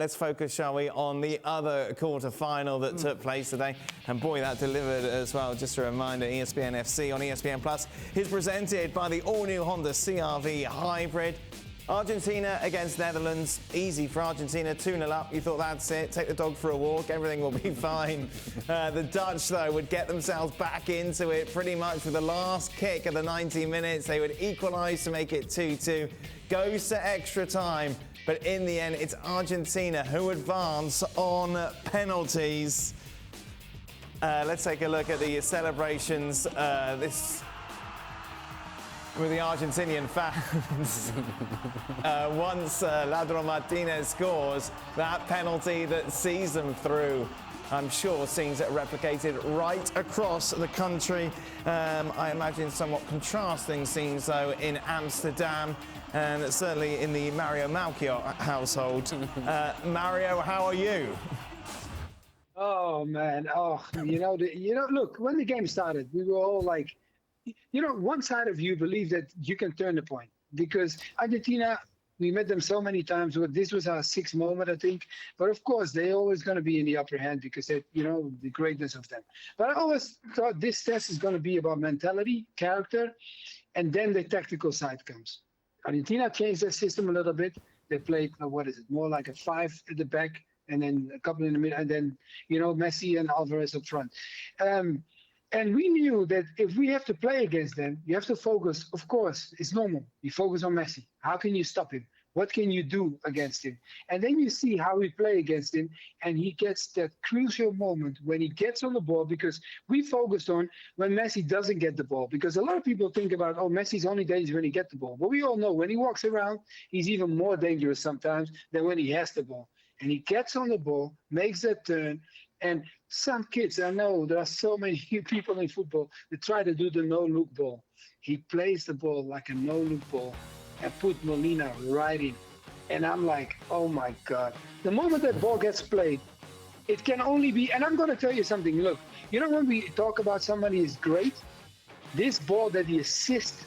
Let's focus, shall we, on the other quarter-final that took place today. And boy, that delivered as well. Just a reminder, ESPN FC on ESPN Plus is presented by the all-new Honda CR-V Hybrid. Argentina against Netherlands. Easy for Argentina, 2-0 up. You thought that's it. Take the dog for a walk. Everything will be fine. The Dutch, though, would get themselves back into it pretty much with the last kick of the 90 minutes. They would equalise to make it 2-2. Goes to extra time. But in the end, it's Argentina who advance on penalties. Let's take a look at the celebrations. This with the Argentinian fans. Once Ladro Martinez scores, that penalty that sees them through, I'm sure scenes that are replicated right across the country. I imagine somewhat contrasting scenes, though, in Amsterdam. And certainly in the Mario Malchior household. Mario, how are you? Oh man, look, when the game started, we were all like, one side of you believed that you can turn the point because Argentina, we met them so many times. This was our sixth moment, I think. But of course, they're always going to be in the upper hand because they, the greatness of them. But I always thought this test is going to be about mentality, character, and then the tactical side comes. Argentina changed their system a little bit. They played, more like a 5 at the back and then a couple in the middle, and then, Messi and Alvarez up front. And we knew that if we have to play against them, you have to focus. Of course, it's normal. You focus on Messi. How can you stop him? What can you do against him? And then you see how we play against him, and he gets that crucial moment when he gets on the ball, because we focused on when Messi doesn't get the ball, because a lot of people think about, Messi's only dangerous when he gets the ball. But we all know when he walks around, he's even more dangerous sometimes than when he has the ball. And he gets on the ball, makes that turn, and some kids, I know there are so many people in football that try to do the no-look ball. He plays the ball like a no-look ball and put Molina right in. And I'm like, oh my God. The moment that ball gets played, it can only be, and I'm gonna tell you something, look, when we talk about somebody is great, this ball that he assists,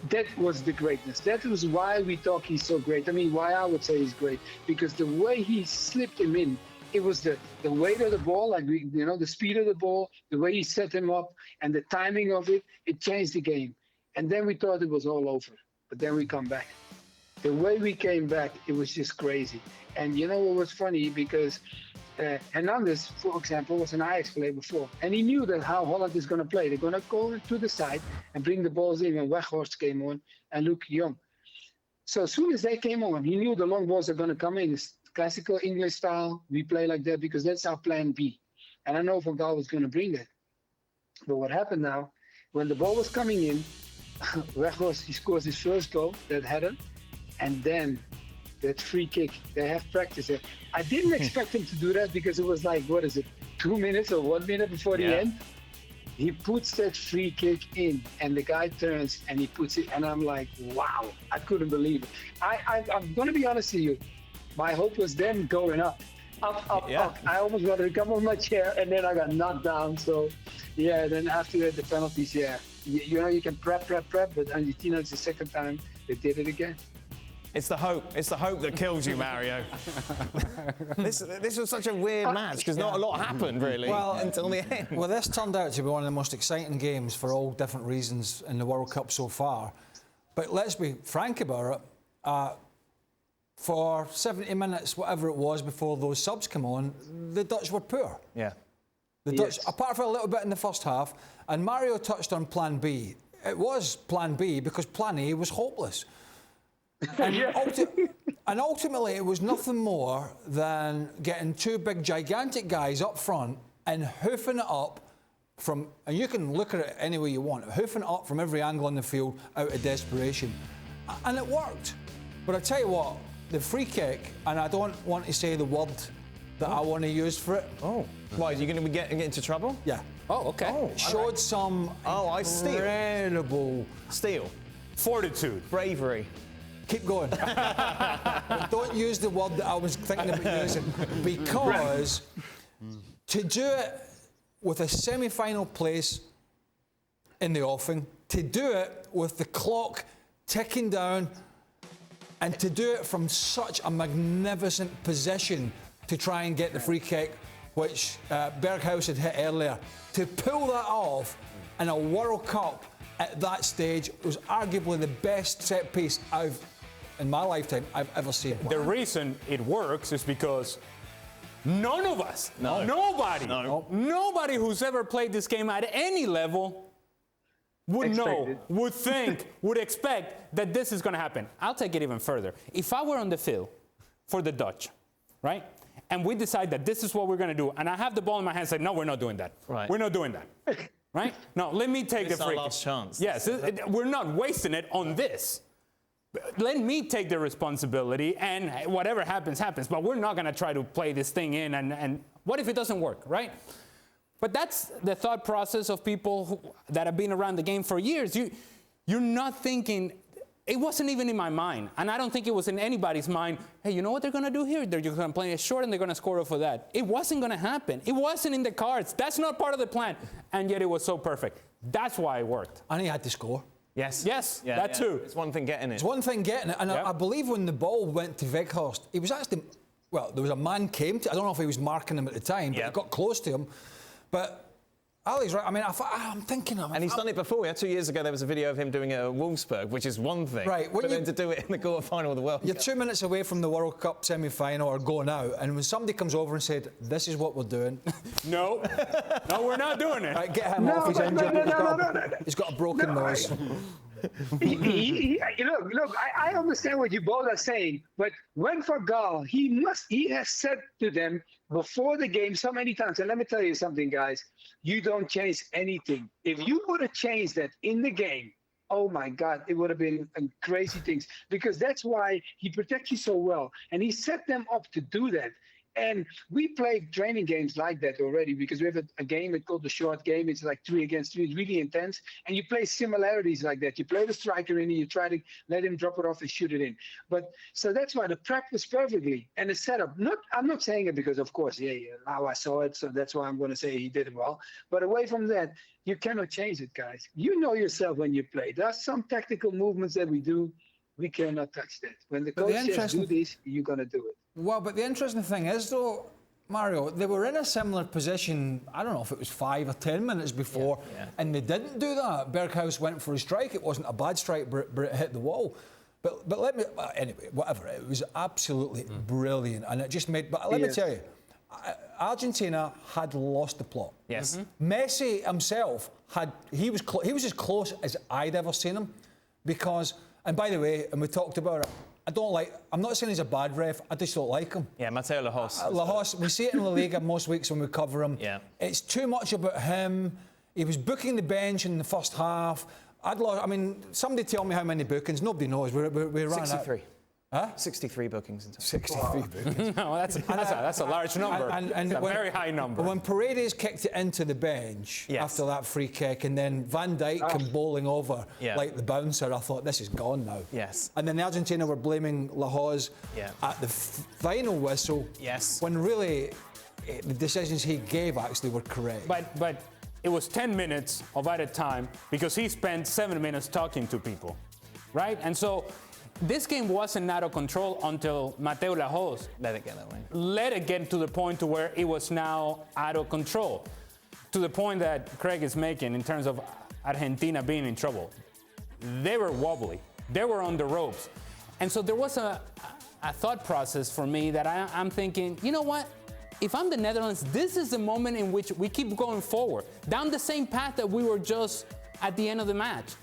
that was the greatness. That was why we talk he's so great. I mean, why I would say he's great, because the way he slipped him in, it was the weight of the ball, like the speed of the ball, the way he set him up, and the timing of it, it changed the game. And then we thought it was all over. But then we come back. The way we came back, it was just crazy. And what was funny, because Hernandez, for example, was an Ajax player before. And he knew that how Holland is going to play. They're going to go to the side and bring the balls in. And Weghorst came on and Luc de Jong. So as soon as they came on, he knew the long balls are going to come in. It's classical English style. We play like that because that's our plan B. And I know Van Gaal was going to bring that. But what happened now, when the ball was coming in, Weghorst, he scores his first goal, that header, and then that free kick. They have practice it. I didn't expect him to do that because it was like, 2 minutes or 1 minute before the end? He puts that free kick in, and the guy turns and he puts it, and I'm like, wow, I couldn't believe it. I'm going to be honest with you. My hope was them going up. Up. I almost wanted to come on my chair, and then I got knocked down. So, then after that, the penalties, you can prep, but Argentina, it's the second time they did it again. It's the hope. It's the hope that kills you, Mario. This was such a weird match because not a lot happened, really, until the end. Well, this turned out to be one of the most exciting games for all different reasons in the World Cup so far. But let's be frank about it. For 70 minutes, whatever it was, before those subs come on, the Dutch were poor. Yeah. The Dutch, apart from a little bit in the first half, and Mario touched on Plan B. It was Plan B because Plan A was hopeless. And ultimately, it was nothing more than getting two big, gigantic guys up front and hoofing it up from, and you can look at it any way you want, hoofing it up from every angle in the field out of desperation. And it worked. But I tell you what, the free kick, and I don't want to say the word that I want to use for it. Oh. Why, are you going to be getting into trouble? Yeah. Oh, okay. Oh, showed some incredible... Steel. Fortitude. Bravery. Keep going. Don't use the word that I was thinking about using, because to do it with a semi-final place in the offing, to do it with the clock ticking down, And to do it from such a magnificent position to try and get the free kick, which Berghuis had hit earlier, to pull that off in a World Cup at that stage was arguably the best set piece in my lifetime I've ever seen. The reason it works is because none of us, nobody who's ever played this game at any level would know, would think, would expect that this is going to happen. I'll take it even further. If I were on the field for the Dutch, right, and we decide that this is what we're going to do, and I have the ball in my hand and say, no, we're not doing that. Right. We're not doing that. Right? No, let me take the free kick. It's our last chance. Yes, we're not wasting it on this. Let me take the responsibility, and whatever happens, happens. But we're not going to try to play this thing in, and what if it doesn't work, right? But that's the thought process of people that have been around the game for years. You're not thinking, it wasn't even in my mind, and I don't think it was in anybody's mind, hey, you know what they're going to do here? They're just going to play it short, and they're going to score off of that. It wasn't going to happen. It wasn't in the cards. That's not part of the plan, and yet it was so perfect. That's why it worked. And he had to score. Yes. Yes, that too. It's one thing getting it. It's one thing getting it, and I believe when the ball went to Weghorst, he was actually, well, there was a man came to, I don't know if he was marking him at the time, but he got close to him. But Ali's right. I mean, I'm thinking of it. And he's done it before. Yeah, 2 years ago, there was a video of him doing it at Wolfsburg, which is one thing. Right. But then to do it in the quarter-final of the World Cup. You're 2 minutes away from the World Cup semi-final or going out, and when somebody comes over and said, this is what we're doing. No, we're not doing it. Right, get him off. He's injured. He's got a broken nose. Look, I understand what you both are saying, but when for Gaal, he has said to them before the game so many times, and let me tell you something, guys, you don't change anything. If you would have changed that in the game, oh my God, it would have been crazy things, because that's why he protects you so well, and he set them up to do that. And we play training games like that already, because we have a game, it's called the short game. It's like 3 against 3. It's really intense. And you play similarities like that. You play the striker in and you try to let him drop it off and shoot it in. But so that's why the prep was perfectly. And the setup, I'm not saying it because, of course, now I saw it. So that's why I'm going to say he did it well. But away from that, you cannot change it, guys. You know yourself when you play. There are some tactical movements that we do. We cannot touch that. When the coach says do this, you're going to do it. Well, but the interesting thing is, though, Mario, they were in a similar position, I don't know if it was 5 or 10 minutes before, and they didn't do that. Berghuis went for a strike. It wasn't a bad strike, but it hit the wall. But let me, anyway, whatever. It was absolutely brilliant, and it just made, but let me tell you, Argentina had lost the plot. Yes. Messi himself he was as close as I'd ever seen him, because, and by the way, and we talked about it, I'm not saying he's a bad ref, I just don't like him. Yeah, Mateo Lajos. Lajos, we see it in La Liga most weeks when we cover him. Yeah. It's too much about him. He was booking the bench in the first half. Somebody tell me how many bookings. Nobody knows. We ran 63. Huh? 63 bookings in total. 63 bookings. No, that's a large number. And a very high number. When Paredes kicked it into the bench after that free kick, and then Van Dijk came bowling over like the bouncer, I thought, this is gone now. Yes. And then Argentina were blaming Lajos at the final whistle. Yes. When really the decisions he gave actually were correct. But it was 10 minutes of added time because he spent 7 minutes talking to people, right? And so this game wasn't out of control until Mateo Lajos let it get that way. Let it get to the point to where it was now out of control. To the point that Craig is making in terms of Argentina being in trouble. They were wobbly. They were on the ropes. And so there was a thought process for me that I'm thinking, you know what? If I'm the Netherlands, this is the moment in which we keep going forward, down the same path that we were just at the end of the match.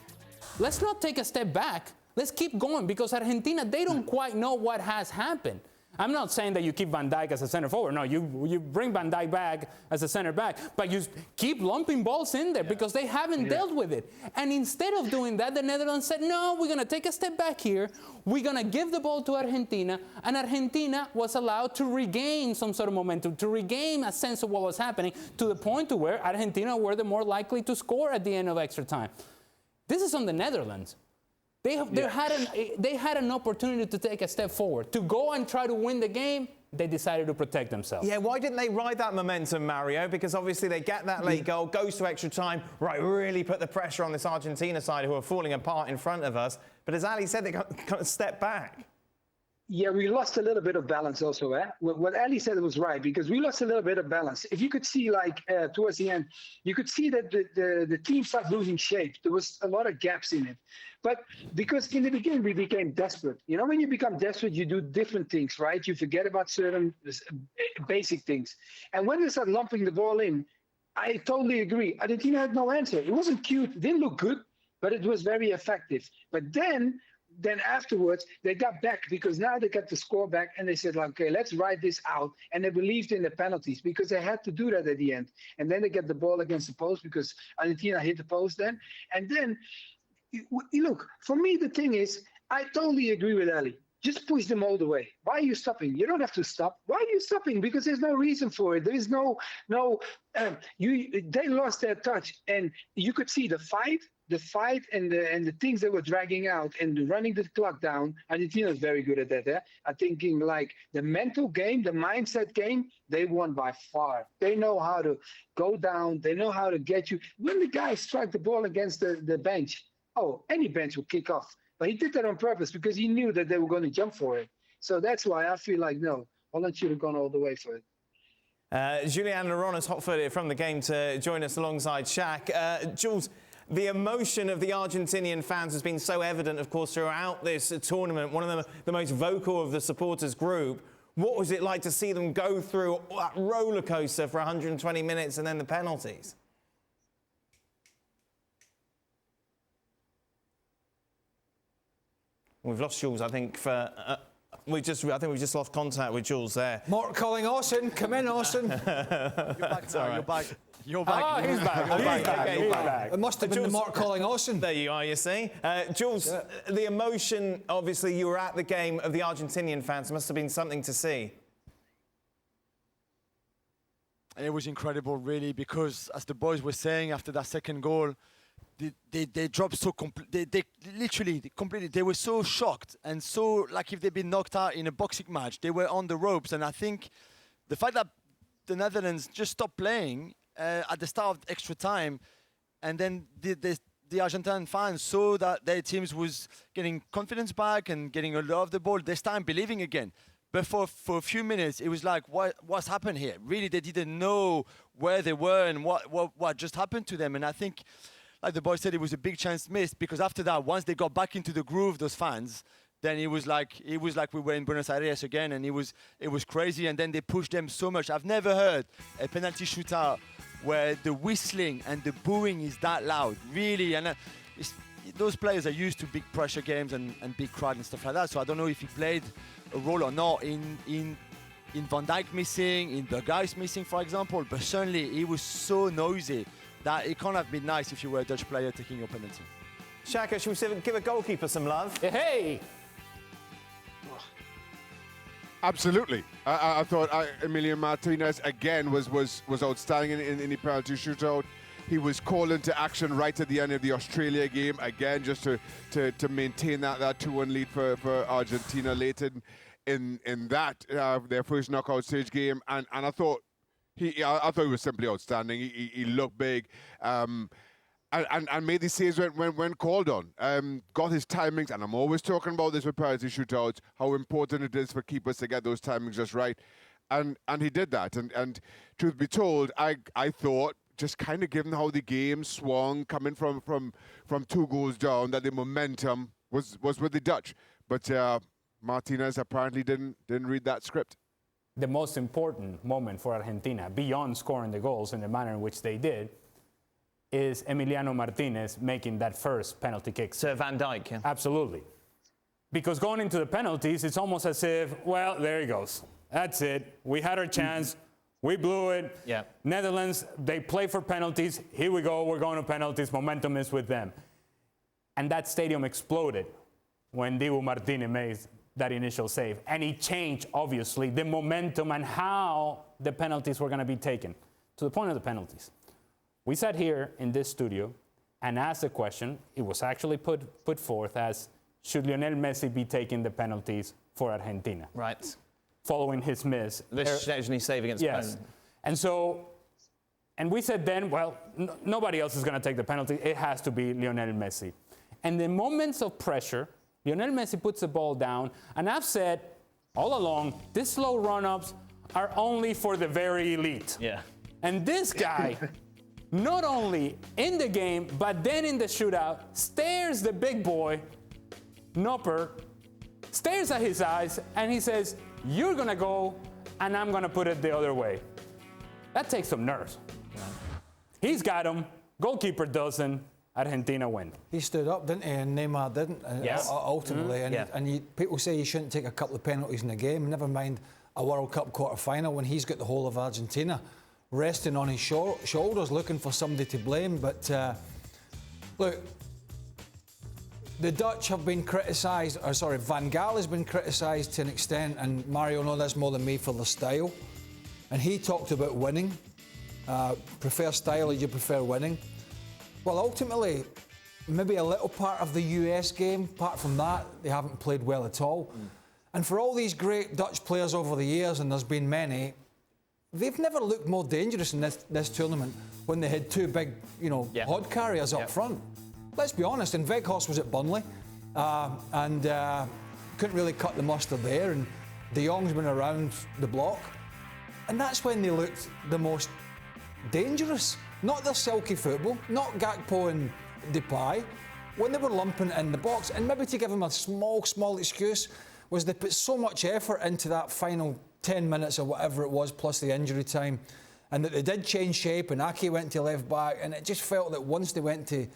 Let's not take a step back. Let's keep going, because Argentina, they don't quite know what has happened. I'm not saying that you keep Van Dijk as a center forward. No, you bring Van Dijk back as a center back, but you keep lumping balls in there because they haven't dealt with it. And instead of doing that, the Netherlands said, no, we're going to take a step back here. We're going to give the ball to Argentina, and Argentina was allowed to regain some sort of momentum, to regain a sense of what was happening, to the point to where Argentina were the more likely to score at the end of extra time. This is on the Netherlands. They had an opportunity to take a step forward, to go and try to win the game. They decided to protect themselves. Yeah, why didn't they ride that momentum, Mario? Because obviously they get that late goal, goes to extra time, right, really put the pressure on this Argentina side who are falling apart in front of us. But as Ali said, they got to step back. Yeah, we lost a little bit of balance also. What Ali said was right, because we lost a little bit of balance. If you could see, like, towards the end, you could see that the team started losing shape. There was a lot of gaps in it. But because in the beginning we became desperate. You know, when you become desperate, you do different things, right? You forget about certain basic things. And when they start lumping the ball in, I totally agree. Argentina had no answer. It wasn't cute. It didn't look good, but it was very effective. But then afterwards, they got back, because now they got the score back, and they said, like, okay, let's ride this out. And they believed in the penalties, because they had to do that at the end. And then they get the ball against the post, because Argentina hit the post then. And then, look, for me, the thing is, I totally agree with Ali. Just push them all the way. Why are you stopping? You don't have to stop. Why are you stopping? Because there's no reason for it. There is they lost their touch, and you could see the fight and the things that were dragging out and running the clock down. Argentina is very good at that. I'm thinking, like, the mental game, the mindset game, they won by far. They know how to go down. They know how to get you. When the guy struck the ball against the bench, any bench would kick off. But he did that on purpose, because he knew that they were going to jump for it. So that's why I feel like, no, Holland should have gone all the way for it. Julian Laurent is hot-footed from the game to join us alongside Shaq. Jules, the emotion of the Argentinian fans has been so evident, of course, throughout this tournament. One of the most vocal of the supporters group. What was it like to see them go through that roller coaster for 120 minutes and then the penalties? We've lost Jules, I think, I think we've just lost contact with Jules there. Mark calling Austin. Come in, Austin. You're back now. You're back. You're back. Oh, he's back. He's back. It must have been the Mark calling Austin. There you are, you see. Jules, the emotion, obviously, you were at the game of the Argentinian fans. Must have been something to see. It was incredible, really, because, as the boys were saying after that second goal, they dropped so they literally completely. They were so shocked, and so, like, if they'd been knocked out in a boxing match, they were on the ropes. And I think the fact that the Netherlands just stopped playing at the start of extra time, and then the Argentine fans saw that their teams was getting confidence back and getting a lot of the ball, they started believing again. But for a few minutes, it was like, what's happened here? Really, they didn't know where they were and what just happened to them. And I think, like the boy said, it was a big chance missed, because after that, once they got back into the groove, those fans, then it was like we were in Buenos Aires again, and it was crazy. And then they pushed them so much. I've never heard a penalty shootout where the whistling and the booing is that loud, really. And those players are used to big pressure games and big crowd and stuff like that. So I don't know if he played a role or not in Van Dijk missing, in the guys missing, for example. But certainly he was so noisy that it can't have been nice if you were a Dutch player taking your penalty. Shaka, should we give a goalkeeper some love? Hey! Absolutely. I thought Emiliano Martinez again was outstanding in the penalty shootout. He was called into action right at the end of the Australia game again, just to maintain that 2-1 lead for Argentina late in that their first knockout stage game. And I thought he was simply outstanding. He looked big. And made these saves when called on. Got his timings, and I'm always talking about this with penalty shootouts, how important it is for keepers to get those timings just right. And he did that. And truth be told, I thought, just kind of given how the game swung, coming from 2 goals down, that the momentum was with the Dutch. But Martinez apparently didn't read that script. The most important moment for Argentina, beyond scoring the goals in the manner in which they did, is Emiliano Martinez making that first penalty kick. Sir Van Dijk, yeah. Absolutely. Because going into the penalties, it's almost as if, well, there he goes. That's it. We had our chance. We blew it. Yeah. Netherlands, they play for penalties. Here we go. We're going to penalties. Momentum is with them. And that stadium exploded when Dibu Martinez made that initial save. And he changed, obviously, the momentum and how the penalties were going to be taken. To the point of the penalties. We sat here in this studio and asked the question. It was actually put forth as, should Lionel Messi be taking the penalties for Argentina? Right. Following his miss. This Szczęsny save against Yes. Poland. And we said then, well, nobody else is going to take the penalty. It has to be Lionel Messi. And in moments of pressure, Lionel Messi puts the ball down. And I've said all along, these slow run-ups are only for the very elite. Yeah. And this guy, not only in the game, but then in the shootout, stares the big boy, Nopper, stares at his eyes, and he says, "You're gonna go, and I'm gonna put it the other way." That takes some nerves. He's got him. Goalkeeper doesn't. Argentina win. He stood up, didn't he? And Neymar didn't. Yes. Ultimately, people say you shouldn't take a couple of penalties in a game. Never mind a World Cup quarter-final when he's got the whole of Argentina resting on his shoulders, looking for somebody to blame. But look, the Dutch have been criticised. Van Gaal has been criticised to an extent, and Mario knows this more than me for the style. And he talked about winning. Prefer style, or you prefer winning? Well, ultimately, maybe a little part of the US game. Apart from that, they haven't played well at all. And for all these great Dutch players over the years, and there's been many, they've never looked more dangerous in this tournament when they had two big, hod carriers up front. Let's be honest, and Weghorst was at Burnley, and couldn't really cut the mustard there, and De Jong's been around the block. And that's when they looked the most dangerous. Not their silky football, not Gakpo and Depay. When they were lumping in the box, and maybe to give them a small excuse, was they put so much effort into that final 10 minutes or whatever it was, plus the injury time, and that they did change shape, and Ake went to left back, and it just felt that once they went to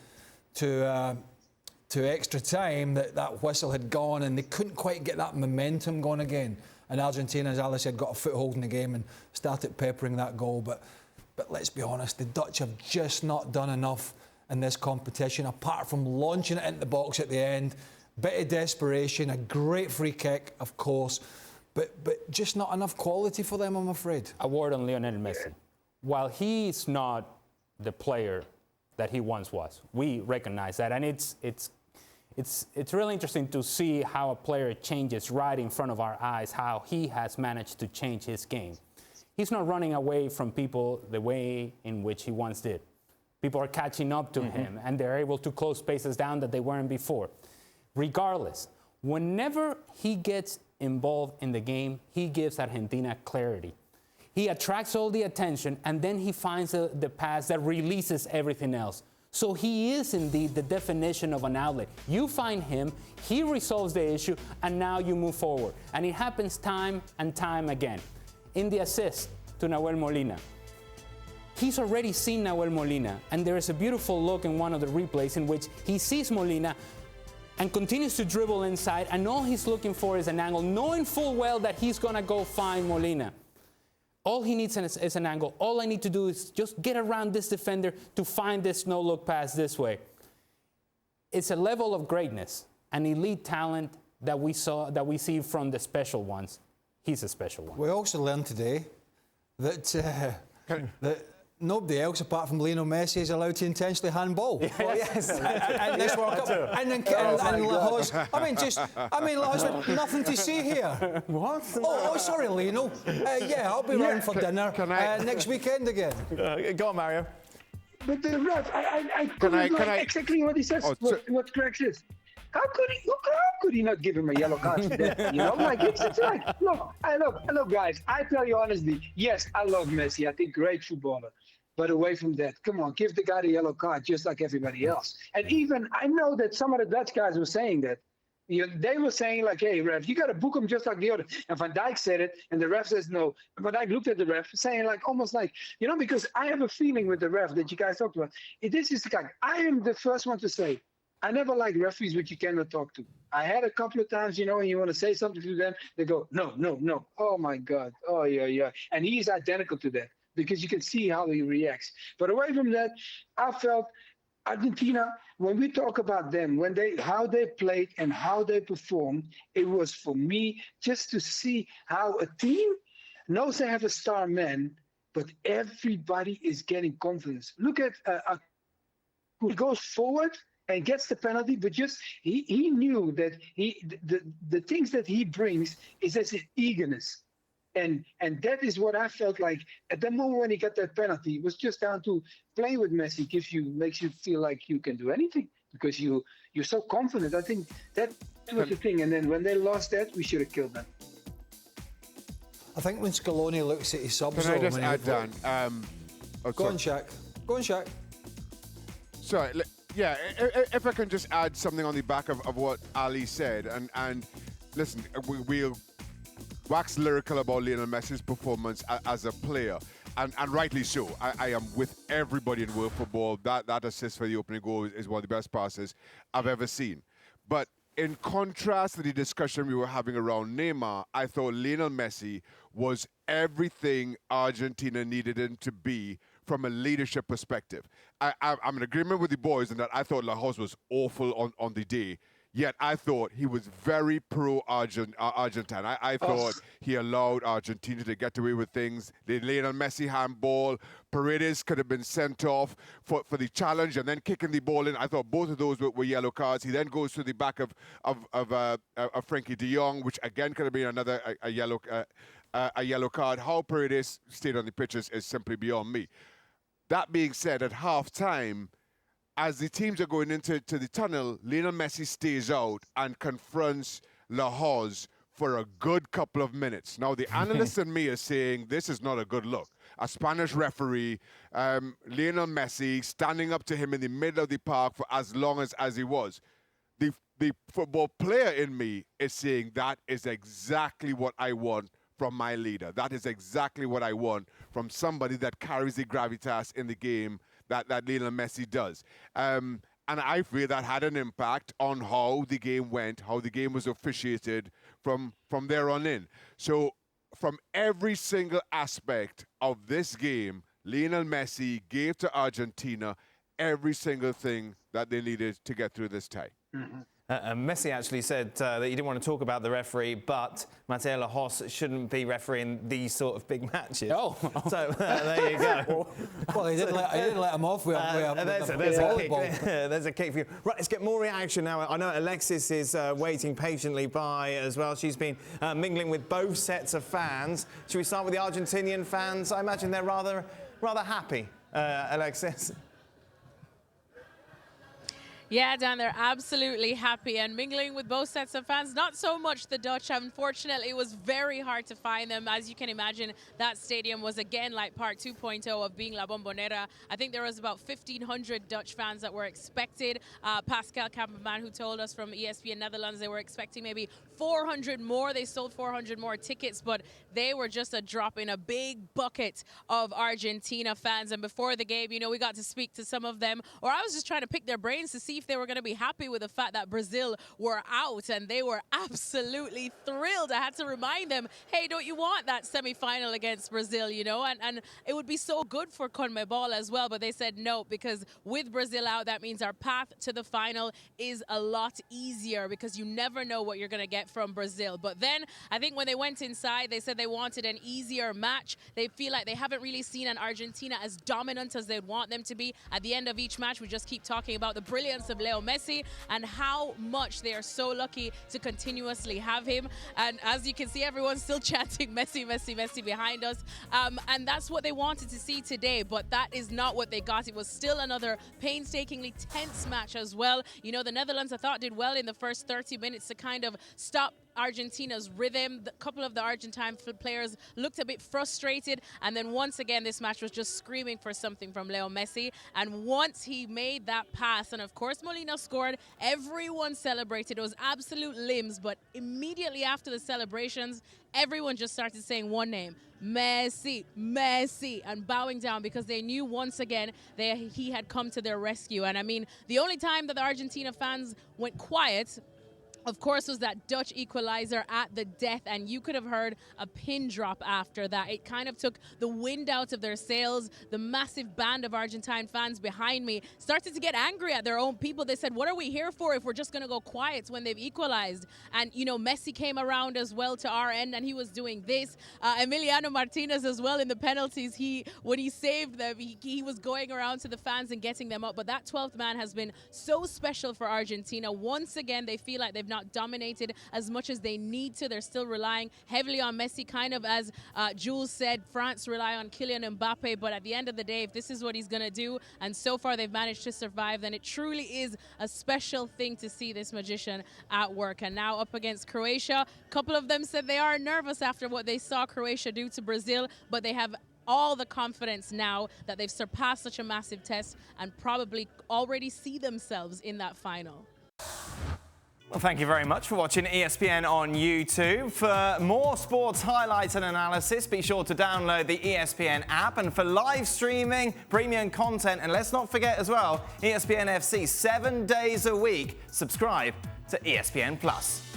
extra time, that whistle had gone, and they couldn't quite get that momentum going again. And Argentina, as Ali said, got a foothold in the game and started peppering that goal. But let's be honest, the Dutch have just not done enough in this competition, apart from launching it into the box at the end. Bit of desperation, a great free kick, of course, but just not enough quality for them, I'm afraid. A word on Lionel Messi. While he's not the player that he once was, we recognize that, and it's really interesting to see how a player changes right in front of our eyes, how he has managed to change his game. He's not running away from people the way in which he once did. People are catching up to him, and they're able to close spaces down that they weren't before. Regardless, whenever he gets involved in the game, he gives Argentina clarity. He attracts all the attention, and then he finds the pass that releases everything else. So he is indeed the definition of an outlet. You find him, he resolves the issue, and now you move forward. And it happens time and time again. In the assist to Nahuel Molina, he's already seen Nahuel Molina, and there is a beautiful look in one of the replays in which he sees Molina and continues to dribble inside, and all he's looking for is an angle, knowing full well that he's gonna go find Molina. All he needs is an angle. All I need to do is just get around this defender to find this no-look pass this way. It's a level of greatness, an elite talent that we see from the special ones. He's a special one. We also learned today that nobody else apart from Lionel Messi is allowed to intentionally handball. Yes. And this World Cup. And Lahoz. Lahoz, nothing to see here. What? Oh, sorry, Lionel. I'll be round for dinner next weekend again. Go on, Mario. But the ref, I couldn't exactly what he says, what Greg says. How could he not give him a yellow card for that? It's like, look, guys, I tell you honestly, yes, I love Messi. I think great footballer. But away from that, come on, give the guy the yellow card just like everybody else. And even, I know that some of the Dutch guys were saying that. They were saying like, hey, ref, you got to book him just like the other. And Van Dijk said it, and the ref says no. And Van Dijk looked at the ref, saying like, almost like, because I have a feeling with the ref that you guys talked about. This is the guy. I am the first one to say, I never like referees which you cannot talk to. I had a couple of times, and you want to say something to them, they go, no. Oh, my God. Oh, yeah. And he's identical to that because you can see how he reacts. But away from that, I felt Argentina, when we talk about them, how they played and how they performed, it was for me just to see how a team knows they have a star man, but everybody is getting confidence. Look at who goes forward and gets the penalty, but just he knew that the things that he brings is as an eagerness. And that is what I felt like at the moment when he got that penalty. It was just down to playing with Messi makes you feel like you can do anything because you're so confident. I think that was the thing. And then when they lost that, we should have killed them. I think when Scaloni looks at his subs, Can I just add, Dan? Go on, Shaq. Go on, Shaq. Sorry, yeah, if I can just add something on the back of what Ali said, and listen, we'll wax lyrical about Lionel Messi's performance as a player, and rightly so. I am with everybody in world football. That assist for the opening goal is one of the best passes I've ever seen. But in contrast to the discussion we were having around Neymar, I thought Lionel Messi was everything Argentina needed him to be from a leadership perspective. I'm in agreement with the boys in that I thought Lajos was awful on the day, yet I thought he was very pro-Argentine. I thought he allowed Argentina to get away with things. The Lionel Messi handball, Paredes could have been sent off for the challenge and then kicking the ball in. I thought both of those were yellow cards. He then goes to the back of Frankie de Jong, which again could have been another a yellow card. How Paredes stayed on the pitch is simply beyond me. That being said, at halftime, as the teams are going into the tunnel, Lionel Messi stays out and confronts Lajos for a good couple of minutes. Now, the analyst in me is saying this is not a good look. A Spanish referee, Lionel Messi, standing up to him in the middle of the park for as long as he was. The football player in me is saying that is exactly what I want from my leader. That is exactly what I want from somebody that carries the gravitas in the game that Lionel Messi does. And I feel that had an impact on how the game went, how the game was officiated from there on in. So from every single aspect of this game, Lionel Messi gave to Argentina every single thing that they needed to get through this tie. Mm-hmm. Messi actually said that he didn't want to talk about the referee, but Mateo Lajos shouldn't be refereeing these sort of big matches. Oh. So there you go. Well, he didn't let him off with there's a kick for you. Right, let's get more reaction now. I know Alexis is waiting patiently by as well. She's been mingling with both sets of fans. Should we start with the Argentinian fans? I imagine they're rather happy, Alexis. Yeah, Dan, they're absolutely happy and mingling with both sets of fans. Not so much the Dutch. Unfortunately, it was very hard to find them. As you can imagine, that stadium was again like part 2.0 of being La Bombonera. I think there was about 1,500 Dutch fans that were expected. Pascal Kamperman, who told us from ESPN Netherlands, they were expecting maybe 400 more. They sold 400 more tickets, but they were just a drop in a big bucket of Argentina fans. And before the game, you know, we got to speak to some of them, or I was just trying to pick their brains to see if they were going to be happy with the fact that Brazil were out, and they were absolutely thrilled. I had to remind them, hey, don't you want that semi-final against Brazil, you know? And it would be so good for CONMEBOL as well, but they said no, because with Brazil out, that means our path to the final is a lot easier, because you never know what you're going to get from Brazil. But then I think when they went inside, they said they wanted an easier match. They feel like they haven't really seen an Argentina as dominant as they'd want them to be. At the end of each match, we just keep talking about the brilliance of Leo Messi and how much they are so lucky to continuously have him. And as you can see, everyone's still chanting Messi, Messi, Messi behind us. And that's what they wanted to see today, but that is not what they got. It was still another painstakingly tense match as well. You know, the Netherlands, I thought, did well in the first 30 minutes to kind of stop Argentina's rhythm. A couple of the Argentine players looked a bit frustrated, and then once again this match was just screaming for something from Leo Messi. And once he made that pass, and of course Molina scored, everyone celebrated. It was absolute limbs, but immediately after the celebrations, everyone just started saying one name: Messi, Messi, and bowing down, because they knew once again he had come to their rescue. And I mean, the only time that the Argentina fans went quiet, of course, was that Dutch equalizer at the death, and you could have heard a pin drop after that. It kind of took the wind out of their sails. The massive band of Argentine fans behind me started to get angry at their own people. They said, what are we here for if we're just going to go quiet when they've equalized? And, you know, Messi came around as well to our end, and he was doing this. Emiliano Martinez as well in the penalties. When he saved them, he was going around to the fans and getting them up. But that 12th man has been so special for Argentina. Once again, they feel like they've not not dominated as much as they need to. They're still relying heavily on Messi, kind of as Jules said, France rely on Kylian Mbappe, but at the end of the day, if this is what he's going to do, and so far they've managed to survive, then it truly is a special thing to see this magician at work. And now up against Croatia, a couple of them said they are nervous after what they saw Croatia do to Brazil, but they have all the confidence now that they've surpassed such a massive test and probably already see themselves in that final. Well, thank you very much for watching ESPN on YouTube. For more sports highlights and analysis, be sure to download the ESPN app. And for live streaming, premium content, and let's not forget as well, ESPN FC 7 days a week. Subscribe to ESPN+.